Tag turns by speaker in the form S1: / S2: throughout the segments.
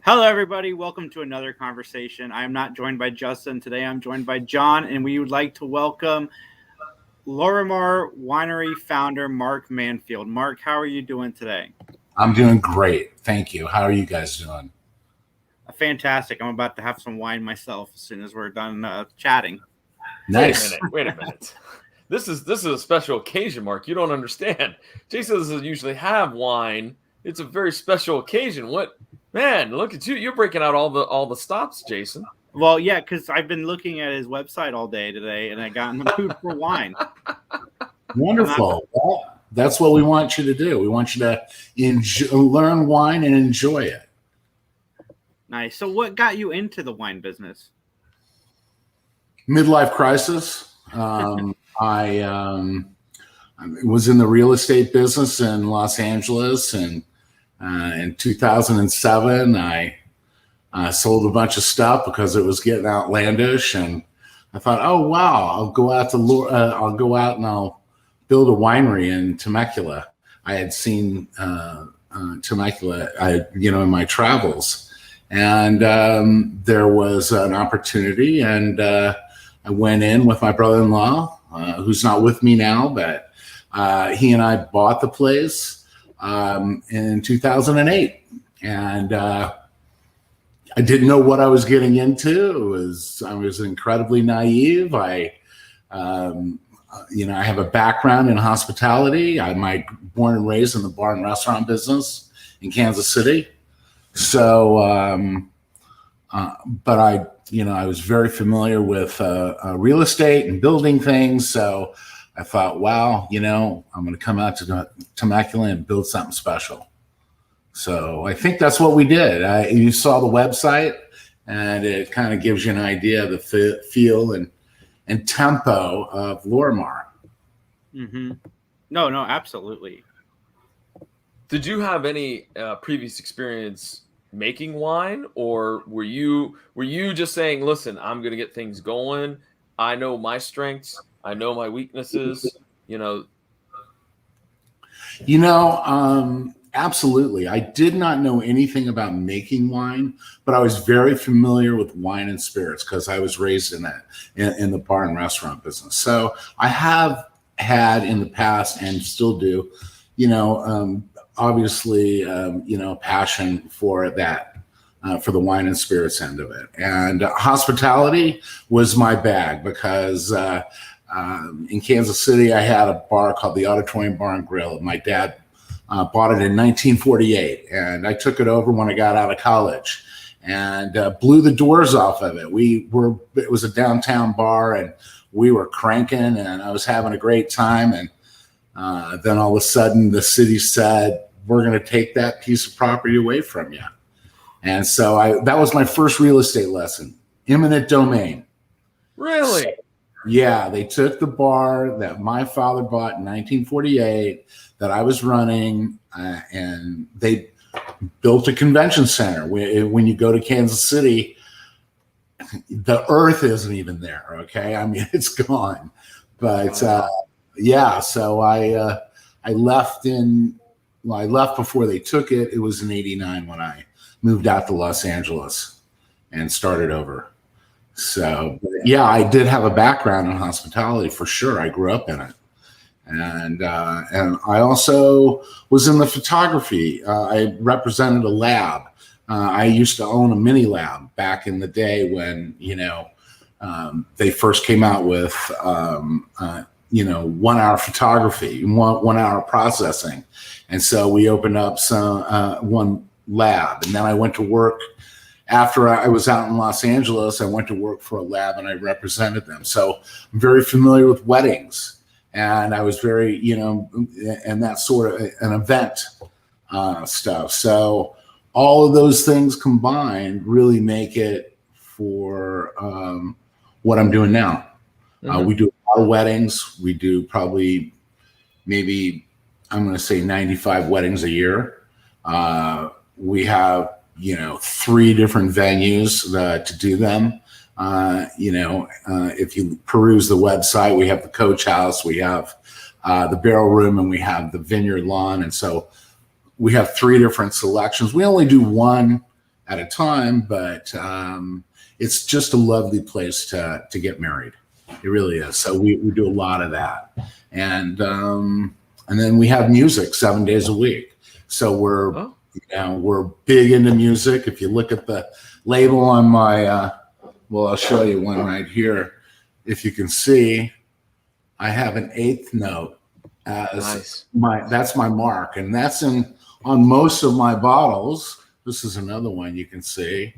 S1: Hello, everybody. Welcome to another conversation. I am not joined by Justin today. I'm joined by John, and we would like to welcome Lorimar Winery founder Mark Manfield. Mark, how are you doing today?
S2: I'm doing great. Thank you. How are you guys doing?
S1: Fantastic. I'm about to have some wine myself as soon as we're done chatting.
S2: Nice.
S3: Wait a minute. This is a special occasion, Mark. You don't understand. Jason doesn't usually have wine. It's a very special occasion. What, man? Look at you. You're breaking out all the stops, Jason.
S1: Well, yeah, because I've been looking at his website all day today, and I got in the mood for wine.
S2: Wonderful. Well, that's what we want you to do. We want you to learn wine and enjoy it.
S1: Nice. So what got you into the wine business?
S2: Midlife crisis. I was in the real estate business in Los Angeles, and in 2007, I sold a bunch of stuff because it was getting outlandish, and I thought, oh wow, I'll go out and I'll build a winery in Temecula. I had seen Temecula, in my travels, and there was an opportunity, and I went in with my brother-in-law, who's not with me now, but he and I bought the place in 2008, and I didn't know what I was getting into. I was incredibly naive. I have a background in hospitality. I'm born and raised in the bar and restaurant business in Kansas City. So, but I was very familiar with real estate and building things. So I thought, wow, I'm going to come out to Temecula and build something special. So I think that's what we did. You saw the website, and it kind of gives you an idea of the feel and tempo of Lorimar.
S3: Mm-hmm.
S1: No, absolutely.
S3: Did you have any previous experience making wine, or were you just saying, listen, I'm going to get things going. I know my strengths. I know my weaknesses,
S2: Absolutely. I did not know anything about making wine, but I was very familiar with wine and spirits because I was raised in that, in the bar and restaurant business. So I have had in the past, and still do, obviously, passion for that, for the wine and spirits end of it. And hospitality was my bag because in Kansas City, I had a bar called the Auditorium Bar and Grill. My dad bought it in 1948, and I took it over when I got out of college and blew the doors off of it. It was a downtown bar, and we were cranking, and I was having a great time. And then all of a sudden the city said, we're going to take that piece of property away from you. And so that was my first real estate lesson, eminent domain.
S3: Really?
S2: Yeah, they took the bar that my father bought in 1948 that I was running, and they built a convention center. When you go to Kansas City, the earth isn't even there, okay? I mean, it's gone. But so I left I left before they took it. It was in 89 when I moved out to Los Angeles and started over. So, yeah, I did have a background in hospitality for sure. I grew up in it. And I also was in the photography. I represented a lab. I used to own a mini lab back in the day when, they first came out with, 1 hour photography, 1 hour processing. And so we opened up one lab, and then I went to work. After I was out in Los Angeles, I went to work for a lab, and I represented them. So I'm very familiar with weddings, and I was very, and that sort of an event stuff. So all of those things combined really make it for what I'm doing now. Mm-hmm. We do a lot of weddings. We do probably maybe, I'm going to say 95 weddings a year. We have 3 different venues to do them. If you peruse the website, we have the Coach House, we have the Barrel Room, and we have the Vineyard Lawn. And so we have 3 different selections. We only do one at a time, but it's just a lovely place to get married. It really is. So we do a lot of that, and then we have music 7 days a week. So we're big into music. If you look at the label on my, I'll show you one right here. If you can see, I have an eighth note as that's my mark, and that's on most of my bottles. This is another one you can see,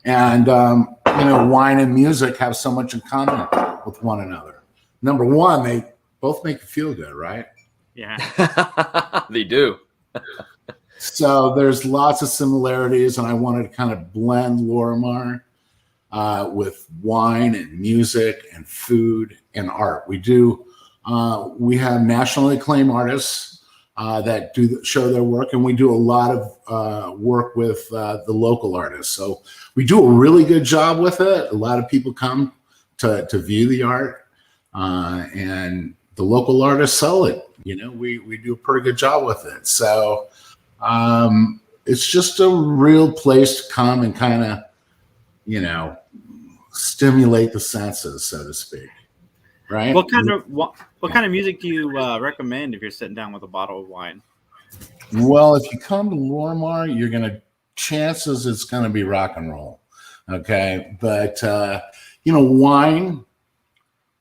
S2: and wine and music have so much in common with one another. Number one, they both make you feel good, right?
S1: Yeah,
S3: they do.
S2: So there's lots of similarities, and I wanted to kind of blend Lorimar with wine and music and food and art. We have nationally acclaimed artists that show their work, and we do a lot of work with the local artists. So we do a really good job with it. A lot of people come to view the art, and the local artists sell it. We do a pretty good job with it. So it's just a real place to come and kind of, stimulate the senses, so to speak. Right.
S1: What kind of music do you recommend if you're sitting down with a bottle of wine?
S2: Well, if you come to Lorimar, chances it's going to be rock and roll. Okay. But, wine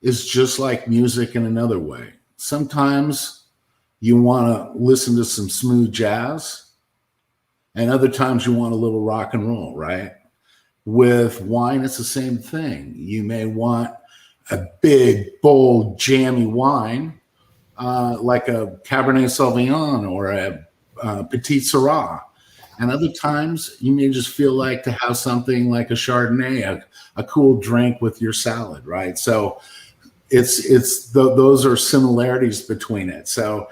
S2: is just like music in another way. Sometimes you want to listen to some smooth jazz, and other times you want a little rock and roll, right? With wine, it's the same thing. You may want a big, bold, jammy wine, like a Cabernet Sauvignon or a Petit Syrah. And other times you may just feel like to have something like a Chardonnay, a cool drink with your salad, right? So those are similarities between it. So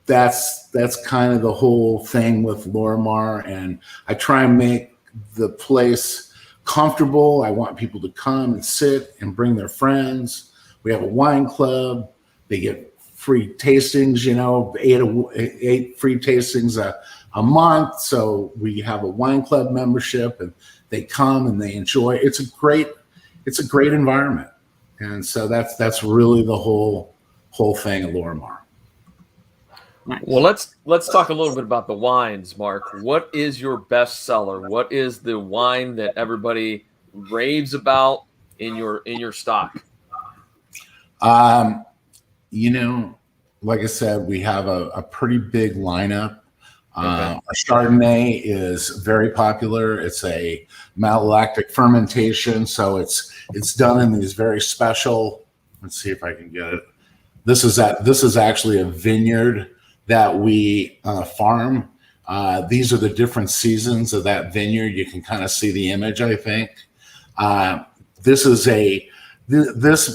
S2: that's kind of the whole thing with Lorimar, and I try and make the place comfortable. I want people to come and sit and bring their friends. We have a wine club. They get free tastings, 8 free tastings a month. So we have a wine club membership, and they come and they enjoy. It's a great environment, and so that's really the whole thing at Lorimar.
S1: Nice.
S3: Well, let's talk a little bit about the wines, Mark. What is your best seller? What is the wine that everybody raves about in your stock?
S2: Like I said, we have a pretty big lineup.
S3: Okay.
S2: Our Chardonnay is very popular. It's a malolactic fermentation, so it's done in these very special. Let's see if I can get it. This is actually a vineyard that we farm. These are the different seasons of that vineyard. You can kind of see the image, I think. This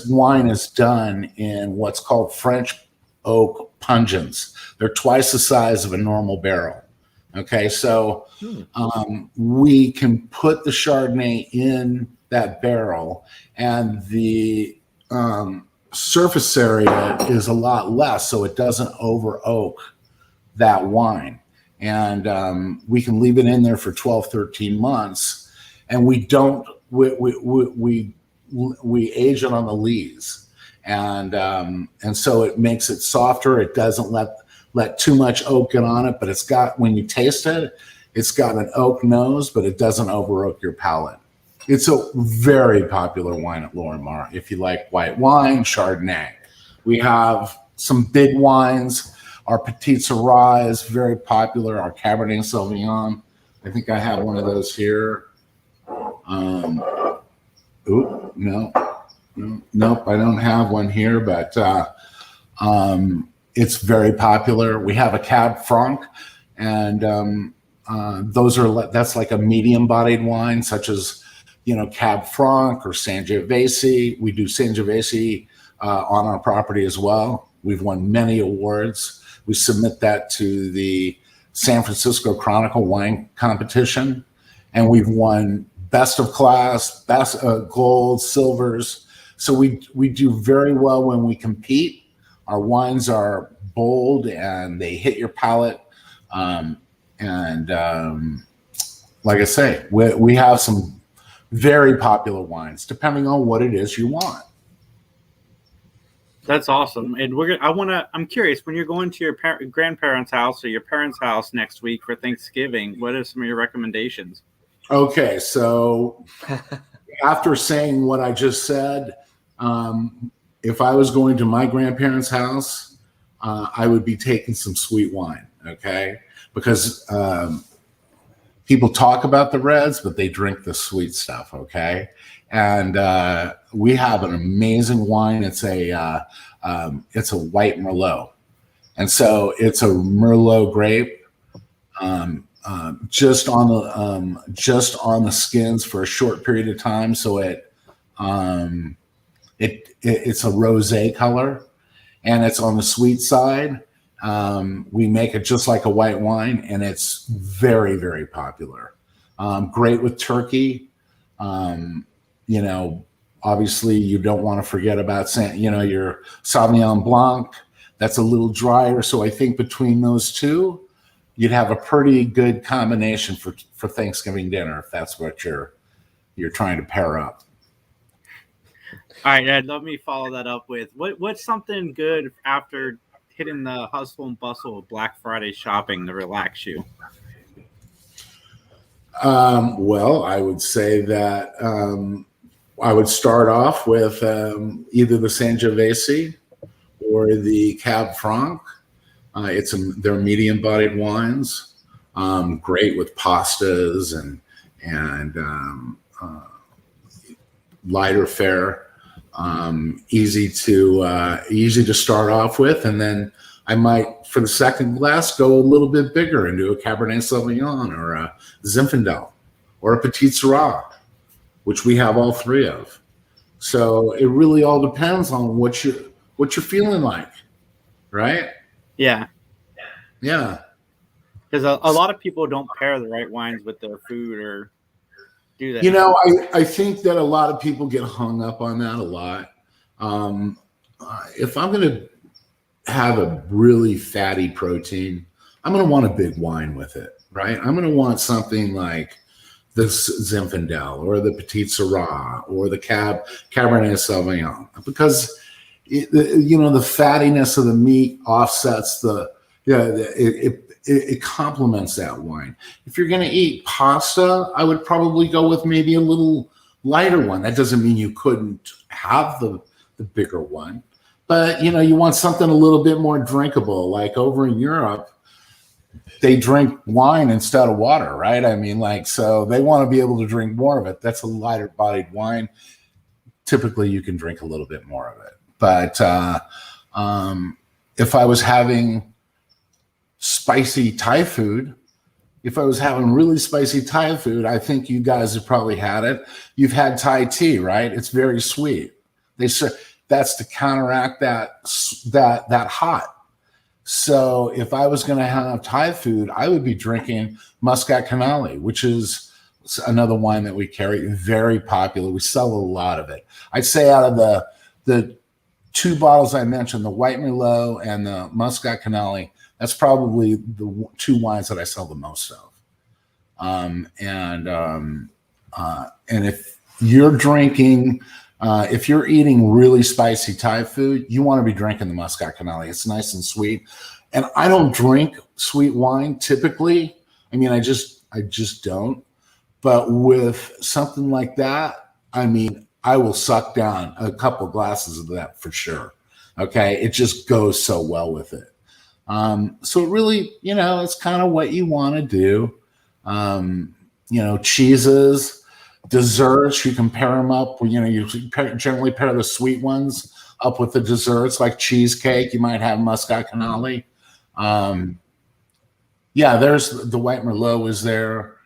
S2: wine is done in what's called French oak pungens. They're twice the size of a normal barrel. Okay, so we can put the Chardonnay in that barrel, and the surface area is a lot less, so it doesn't over oak that wine. And we can leave it in there for 12, 13 months, and we age it on the lees, and so it makes it softer. It doesn't let too much oak get on it, but when you taste it, it's got an oak nose, but it doesn't over oak your palate. It's a very popular wine at Lorimar. If you like white wine, Chardonnay. We have some big wines. Our Petit Syrah is very popular. Our Cabernet Sauvignon. I think I have one of those here. Nope, I don't have one here, but it's very popular. We have a Cab Franc, and that's like a medium-bodied wine, such as Cab Franc or Sangiovese. We do Sangiovese on our property as well. We've won many awards. We submit that to the San Francisco Chronicle Wine Competition, and we've won best of class, best gold, silvers. So we do very well when we compete. Our wines are bold and they hit your palate. And like I say, we have some very popular wines, depending on what it is you want.
S1: That's awesome. And I'm curious, when you're going to your grandparents' house or your parents' house next week for Thanksgiving, what are some of your recommendations?
S2: Okay, so after saying what I just said, if I was going to my grandparents' house, I would be taking some sweet wine, okay? Because people talk about the reds, but they drink the sweet stuff, okay? And we have an amazing wine. It's a white Merlot, and so it's a Merlot grape, just on the skins for a short period of time. So it's a rosé color, and it's on the sweet side. We make it just like a white wine, and it's very, very popular. Great with turkey. Obviously you don't want to forget about, your Sauvignon Blanc. That's a little drier. So I think between those two, you'd have a pretty good combination for Thanksgiving dinner, if that's what you're trying to pair up.
S1: All right, Ed, let me follow that up with what's something good after hitting the hustle and bustle of Black Friday shopping to relax you?
S2: Well, I would say that I would start off with either the Sangiovese or the Cab Franc. They're medium-bodied wines, great with pastas and lighter fare, easy to start off with, and then I might, for the second glass, go a little bit bigger and do a Cabernet Sauvignon or a Zinfandel or a Petit Syrah, which we have all three of. So it really all depends on what you're feeling like, right?
S1: Yeah.
S2: Yeah.
S1: Because a lot of people don't pair the right wines with their food or do that.
S2: I think that a lot of people get hung up on that a lot. If I'm going to have a really fatty protein, I'm going to want a big wine with it, right? I'm going to want something like the Zinfandel or the Petit Syrah or the Cabernet Sauvignon, because the fattiness of the meat offsets it complements that wine. If you're going to eat pasta, I would probably go with maybe a little lighter one. That doesn't mean you couldn't have the bigger one, but you want something a little bit more drinkable. Like over in Europe, they drink wine instead of water, right? I mean, so they want to be able to drink more of it. That's a lighter bodied wine. Typically you can drink a little bit more of it. But if I was having spicy Thai food, really spicy Thai food, I think you guys have probably had it. You've had Thai tea, right? It's very sweet. That's to counteract that hot. So if I was going to have Thai food, I would be drinking Muscat Canali, which is another wine that we carry, very popular. We sell a lot of it. I'd say out of the two bottles I mentioned, the White Merlot and the Muscat Canali, that's probably the two wines that I sell the most of. And if you're drinking, if you're eating really spicy Thai food, you want to be drinking the Muscat Canali. It's nice and sweet. And I don't drink sweet wine typically. I mean, I just don't. But with something like that, I mean, I will suck down a couple of glasses of that for sure. Okay. It just goes so well with it. So it really, it's kind of what you want to do. Cheeses, desserts, you can pair them up. You generally pair the sweet ones up with the desserts, like cheesecake. You might have Muscat Canali. There's the White Merlot is there.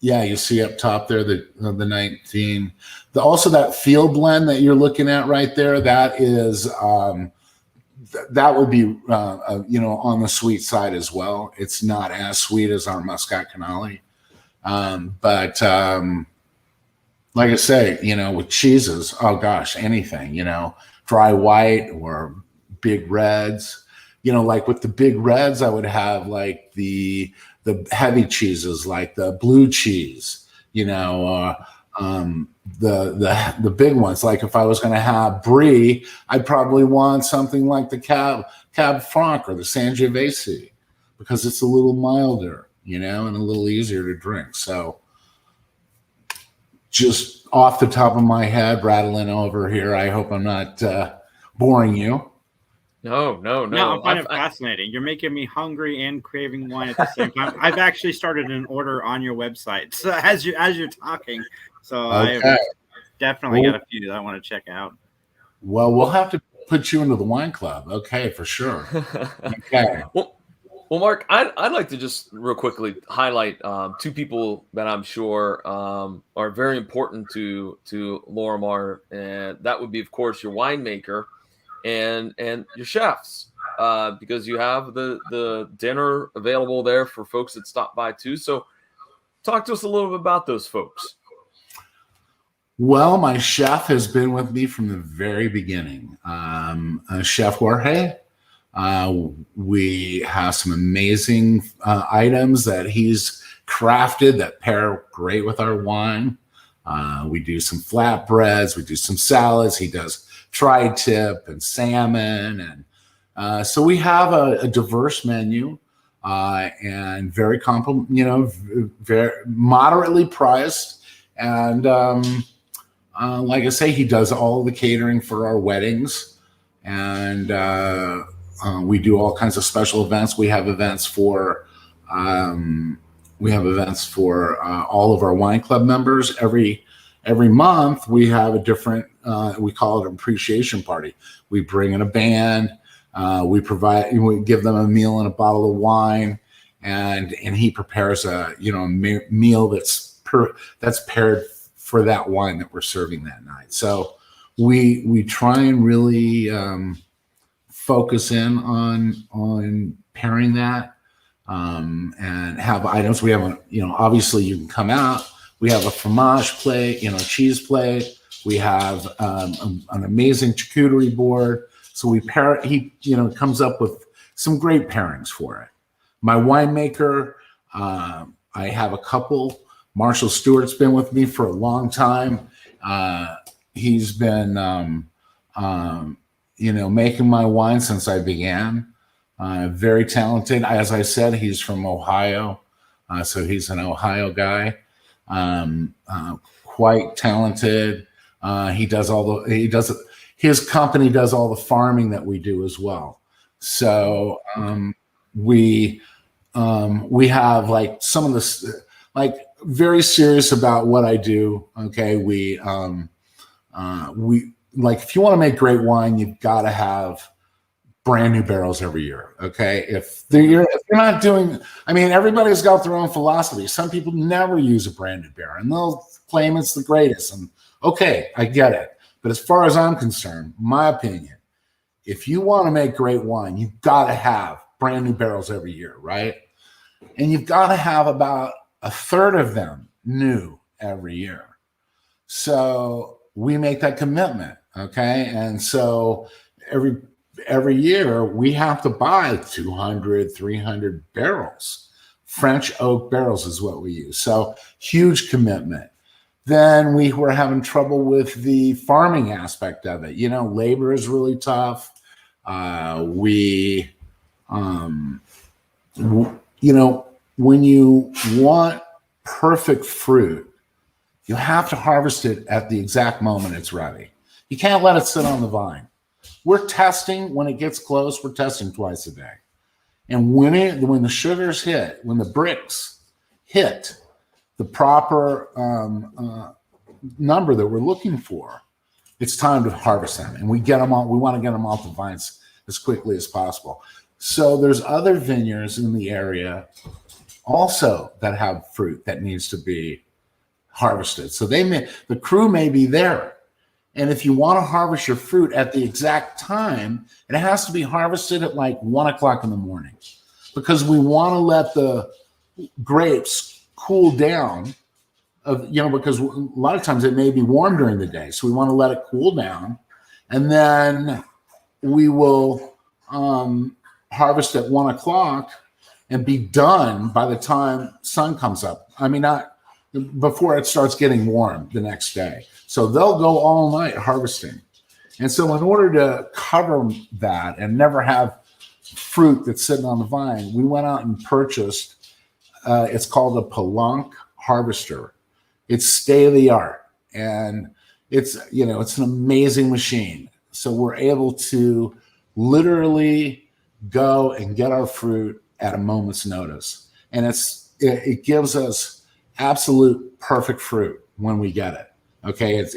S2: You see up top there the 19. Also that field blend that you're looking at right there, that is that would be on the sweet side as well. It's not as sweet as our Muscat Canali, but like I say, with cheeses, oh gosh, anything, dry white or big reds. like with the big reds, I would have like the heavy cheeses, like the blue cheese, the big ones. Like if I was going to have brie, I'd probably want something like the Cab Franc or the Sangiovese, because it's a little milder, and a little easier to drink. So just off the top of my head, rattling over here. I hope I'm not boring you.
S3: No.
S1: No, I find it fascinating. You're making me hungry and craving wine at the same time. I've actually started an order on your website, so as you're talking. So
S2: Okay.
S1: I definitely got a few that I want to check out.
S2: Well, we'll have to put you into the wine club. Okay, for sure. Okay.
S3: Well, Mark, I'd like to just real quickly highlight two people that I'm sure are very important to Lorimar, and that would be, of course, your winemaker and your chefs, because you have the dinner available there for folks that stop by too. So, talk to us a little bit about those folks.
S2: Well, my chef has been with me from the very beginning. Chef Jorge. We have some amazing items that he's crafted that pair great with our wine. We do some flatbreads, we do some salads. He does tri-tip and salmon, and so we have a diverse menu, and very very moderately priced. And like I say, he does all the catering for our weddings, and we do all kinds of special events. We have events for all of our wine club members. Every month we have a different. We call it an appreciation party. We bring in a band. We give them a meal and a bottle of wine, and he prepares a meal that's paired for that wine that we're serving that night. So we try and really focus in on pairing that, and have items. We have obviously you can come out. We have a fromage plate, cheese plate. We have an amazing charcuterie board. So we pair it. He comes up with some great pairings for it. My winemaker, I have a couple. Marshall Stewart's been with me for a long time. He's been making my wine since I began. Very talented. As I said, he's from Ohio, so he's an Ohio guy. Quite talented. His company does all the farming that we do as well. So we have like some of the very serious about what I do. Okay, we like, if you want to make great wine, you've got to have brand new barrels every year. Okay, if you're not doing, everybody's got their own philosophy. Some people never use a brand new barrel, and they'll claim it's the greatest. And okay, I get it. But as far as I'm concerned, my opinion, if you want to make great wine, you've got to have brand new barrels every year, right? And you've got to have about a third of them new every year. So we make that commitment, okay? And so every year we have to buy 200, 300 barrels. French oak barrels is what we use. So huge commitment. Then we were having trouble with the farming aspect of it. Labor is really tough. When you want perfect fruit, you have to harvest it at the exact moment it's ready. You can't let it sit on the vine. We're testing when it gets close. We're testing twice a day. And when the sugars hit, when the bricks hit the proper number that we're looking for, it's time to harvest them. And we want to get them off the vines as quickly as possible. So there's other vineyards in the area also that have fruit that needs to be harvested. So the crew may be there. And if you want to harvest your fruit at the exact time, it has to be harvested at like 1:00 in the morning, because we want to let the grapes cool down because a lot of times it may be warm during the day. So we want to let it cool down, and then we will harvest at 1 o'clock and be done by the time sun comes up. I mean, not before it starts getting warm the next day. So they'll go all night harvesting. And so in order to cover that and never have fruit that's sitting on the vine, we went out and purchased, it's called a Pelunk harvester. It's state of the art. And it's an amazing machine. So we're able to literally go and get our fruit at a moment's notice. And it gives us absolute perfect fruit when we get it. Okay. It's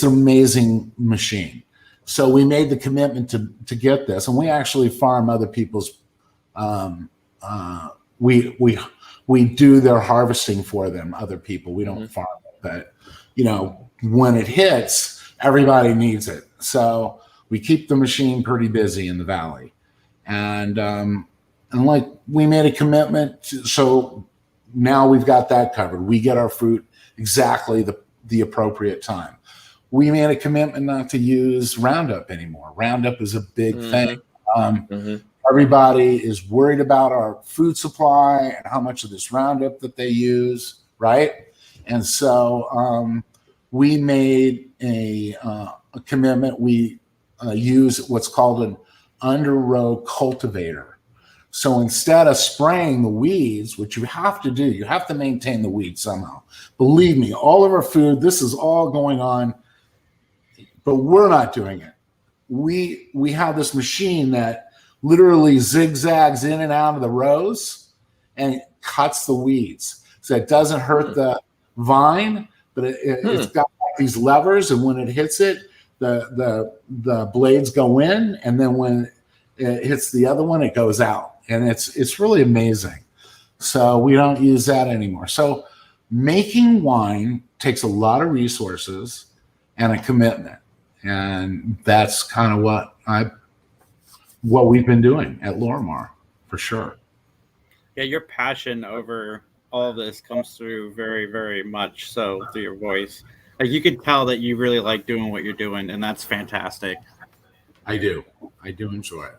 S2: an amazing machine. So we made the commitment to get this, and we actually farm other people's, we do their harvesting for them, other people. We don't farm it, but when it hits, everybody needs it. So we keep the machine pretty busy in the valley. And like we made a commitment so now we've got that covered. We get our fruit exactly the appropriate time. We made a commitment not to use Roundup anymore. Roundup is a big thing. Everybody is worried about our food supply and how much of this Roundup that they use, right? And so we made a commitment. We use what's called an under-row cultivator. So instead of spraying the weeds, which you have to do, you have to maintain the weeds somehow. Believe me, all of our food, this is all going on, but we're not doing it. We have this machine that literally zigzags in and out of the rows and it cuts the weeds. So it doesn't hurt the vine, but it's got these levers, and when it hits it, the blades go in, and then when it hits the other one, it goes out. And it's really amazing. So we don't use that anymore. So making wine takes a lot of resources and a commitment. And that's kind of what we've been doing at Lorimar, for sure.
S1: Yeah, your passion over all of this comes through very, very much so through your voice. Like, you could tell that you really like doing what you're doing, and that's fantastic.
S2: I do enjoy it.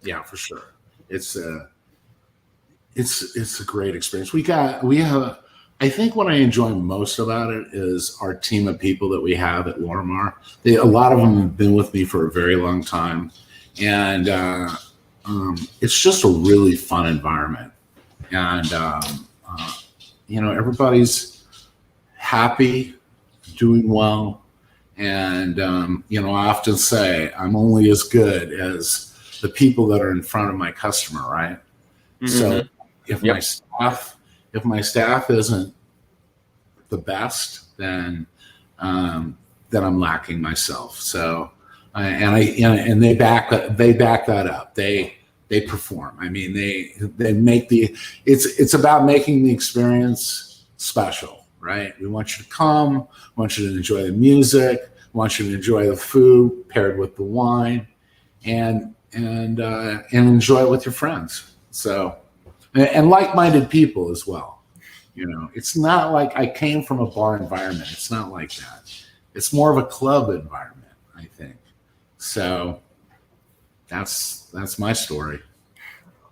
S2: Yeah, for sure. It's a great experience. We have. I think what I enjoy most about it is our team of people that we have at Lorimar. A lot of them have been with me for a very long time, and it's just a really fun environment. And everybody's happy, doing well, and I often say I'm only as good as the people that are in front of my customer, right? So if my staff isn't the best, then I'm lacking myself. So and they back that up. They perform. I mean, they make it's about making the experience special, right? We want you to come, we want you to enjoy the music, we want you to enjoy the food paired with the wine, and enjoy it with your friends. So, and like-minded people as well. It's not like I came from a bar environment. It's not like that. It's more of a club environment, I think. So that's my story.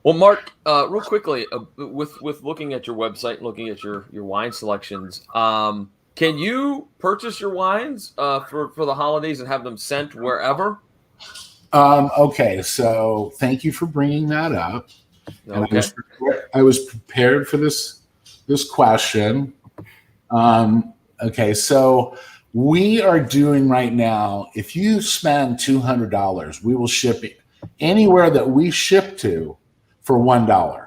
S3: Well, Mark, real quickly, with looking at your website, looking at your wine selections, can you purchase your wines for the holidays and have them sent wherever?
S2: Okay, so thank you for bringing that up. Okay. I was prepared for this question. Okay, so we are doing right now, if you spend $200, we will ship it anywhere that we ship to for $1.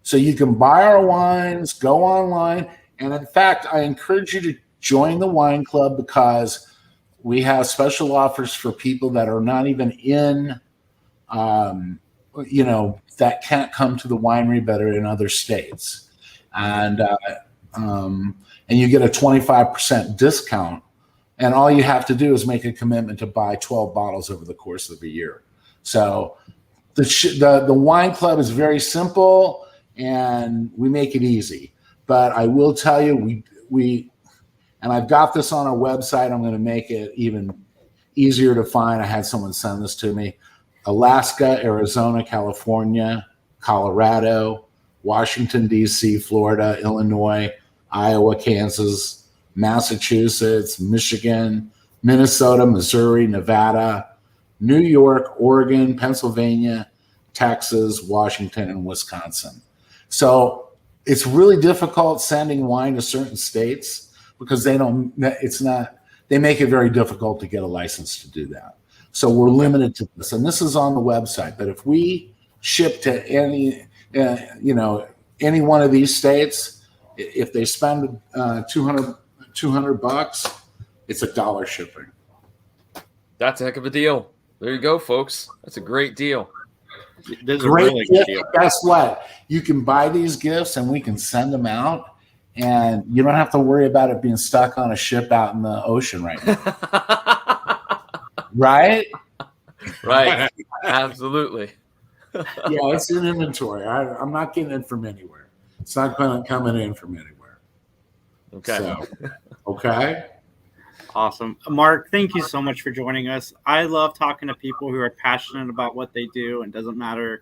S2: So you can buy our wines, go online, and in fact, I encourage you to join the wine club because we have special offers for people that are not even in, that can't come to the winery but are in other states. And you get a 25% discount. And all you have to do is make a commitment to buy 12 bottles over the course of a year. So the wine club is very simple and we make it easy. But I will tell you, and I've got this on our website. I'm going to make it even easier to find. I had someone send this to me. Alaska, Arizona, California, Colorado, Washington, D.C., Florida, Illinois, Iowa, Kansas, Massachusetts, Michigan, Minnesota, Missouri, Nevada, New York, Oregon, Pennsylvania, Texas, Washington, and Wisconsin. So it's really difficult sending wine to certain states because they make it very difficult to get a license to do that. So we're limited to this. And this is on the website. But if we ship to any one of these states, if they spend $200, it's $1 shipping.
S3: That's a heck of a deal. There you go, folks. That's a great deal.
S1: This is
S2: Great
S1: a really good
S2: gift.
S1: deal.
S2: Guess what? You can buy these gifts and we can send them out, and you don't have to worry about it being stuck on a ship out in the ocean right now. Right?
S3: Right. Absolutely.
S2: Yeah, it's in inventory. I'm not getting it from anywhere. It's not coming in from anywhere.
S3: Okay.
S2: So, okay.
S1: Awesome. Mark, thank you so much for joining us. I love talking to people who are passionate about what they do, and doesn't matter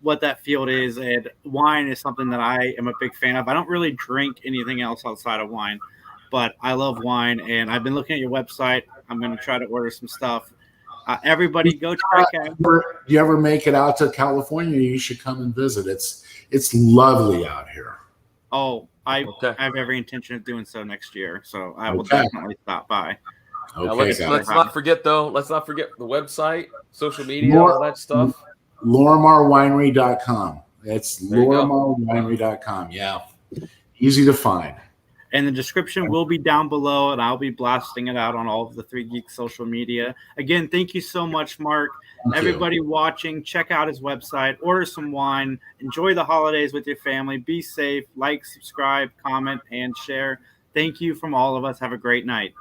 S1: what that field is. And wine is something that I am a big fan of. I don't really drink anything else outside of wine, but I love wine, and I've been looking at your website. I'm going to try to order some stuff. Everybody go check out.
S2: Do you ever make it out to California? You should come and visit. It's lovely out here.
S1: Oh, I have every intention of doing so next year, so I will definitely stop by.
S2: Okay,
S3: let's not forget the website, social media, all that stuff.
S2: LorimarWinery.com. It's LorimarWinery.com. Yeah, easy to find.
S1: And the description will be down below, and I'll be blasting it out on all of the 3 Geeks social media. Again, thank you so much, Mark. Everybody watching, check out his website, order some wine, enjoy the holidays with your family, be safe, like, subscribe, comment, and share. Thank you from all of us. Have a great night.